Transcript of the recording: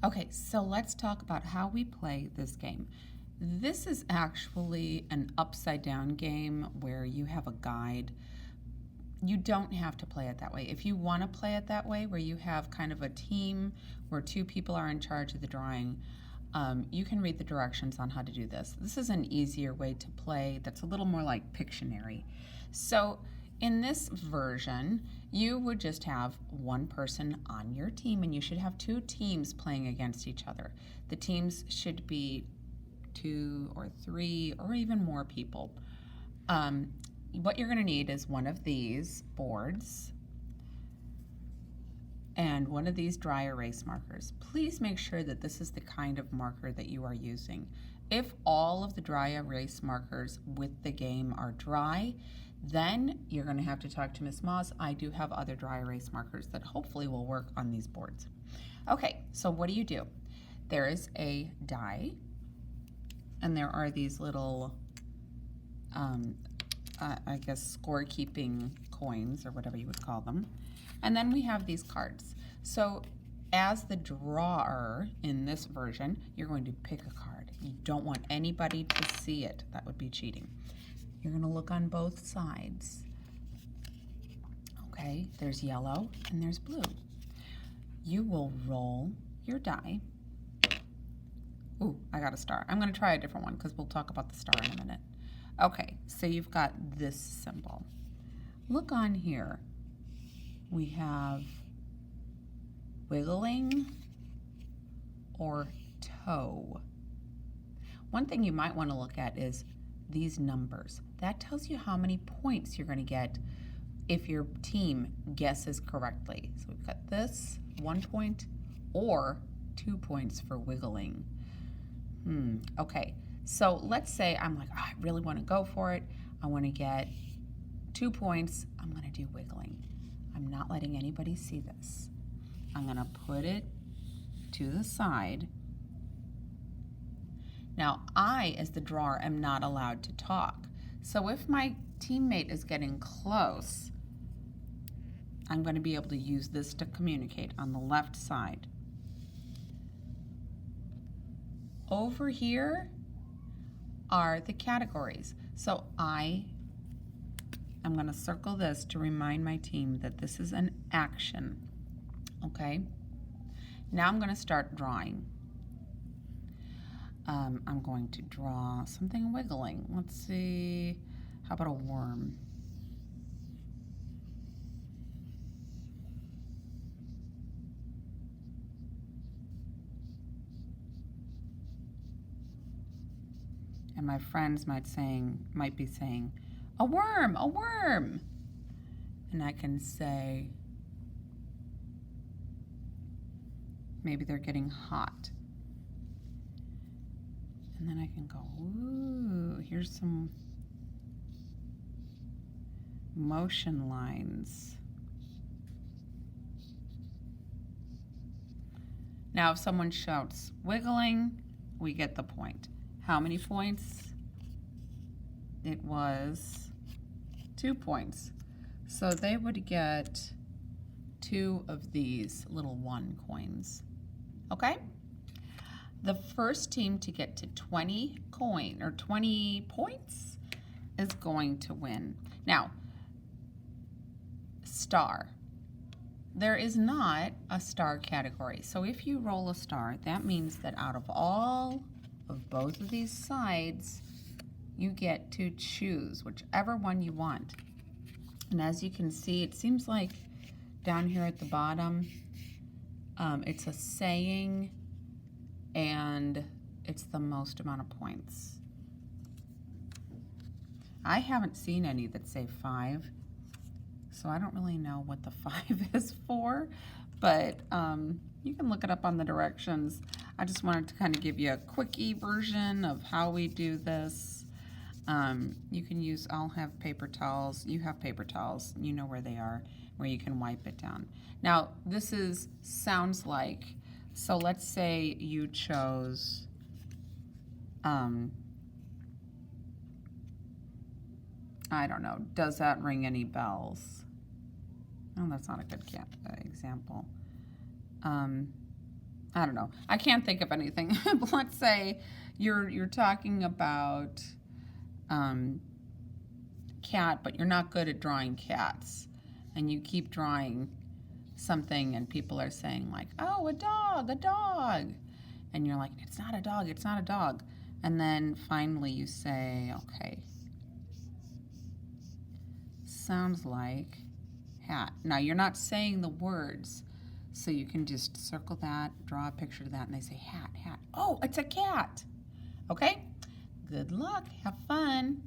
Okay, so let's talk about how we play this game. This is actually an upside down game where you have a guide. You don't have to play it that way. If you want to play it that way, where you have kind of a team where two people are in charge of the drawing, you can read the directions on how to do this. This is an easier way to play that's a little more like Pictionary. So in this version, you would just have one person on your team, and you should have two teams playing against each other. The teams should be 2 or 3 or even more people. What you're going to need is one of these boards and one of these dry erase markers. Please make sure that this is the kind of marker that you are using. If all of the dry erase markers with the game are dry, then you're going to have to talk to Miss Moss. I do have other dry erase markers that hopefully will work on these boards. Okay, so what do? There is a die, and there are these little, I guess, scorekeeping coins or whatever you would call them. And then we have these cards. So as the drawer in this version, you're going to pick a card. You don't want anybody to see it. That would be cheating. You're going to look on both sides. Okay, there's yellow and there's blue. You will roll your die. Ooh, I got a star. I'm going to try a different one because we'll talk about the star in a minute. Okay, so you've got this symbol. Look on here. We have wiggling or toe. One thing you might want to look at is these numbers. That tells you how many points you're going to get if your team guesses correctly. So we've got this, 1 point, or 2 points for wiggling. Okay, so let's say I'm like, oh, I really want to go for it. I want to get 2 points. I'm going to do wiggling. I'm not letting anybody see this. I'm going to put it to the side. Now, I, as the drawer, am not allowed to talk. So if my teammate is getting close, I'm going to be able to use this to communicate on the left side. Over here are the categories. So I'm going to circle this to remind my team that this is an action. Okay? Now I'm going to start drawing. I'm going to draw something wiggling. Let's see, how about a worm? And my friends might be saying, a worm, a worm. And I can say, maybe they're getting hot. And then I can go, ooh, here's some motion lines. Now, if someone shouts wiggling, we get the point. How many points? It was 2 points. So they would get 2 of these little 1 coins. Okay? The first team to get to 20 points is going to win. Now, star. There is not a star category. So if you roll a star, that means that out of all of both of these sides, you get to choose whichever one you want. And as you can see, it seems like down here at the bottom, it's a saying, and it's the most amount of points. I haven't seen any that say 5, so I don't really know what the 5 is for, but you can look it up on the directions. I just wanted to kind of give you a quickie version of how we do this. You can use, I'll have paper towels, you have paper towels, you know where they are, where you can wipe it down. Now, this sounds like, so let's say you chose, I don't know, does that ring any bells? No, that's not a good example. I don't know. I can't think of anything. But let's say you're talking about cat, but you're not good at drawing cats, and you keep drawing something, and people are saying like, "Oh, a dog," and you're like, "It's not a dog. It's not a dog." And then finally you say, "Okay, sounds like hat." Now you're not saying the words, so you can just circle that, draw a picture of that, and they say hat, hat. Oh, it's a cat. Okay? Good luck. Have fun.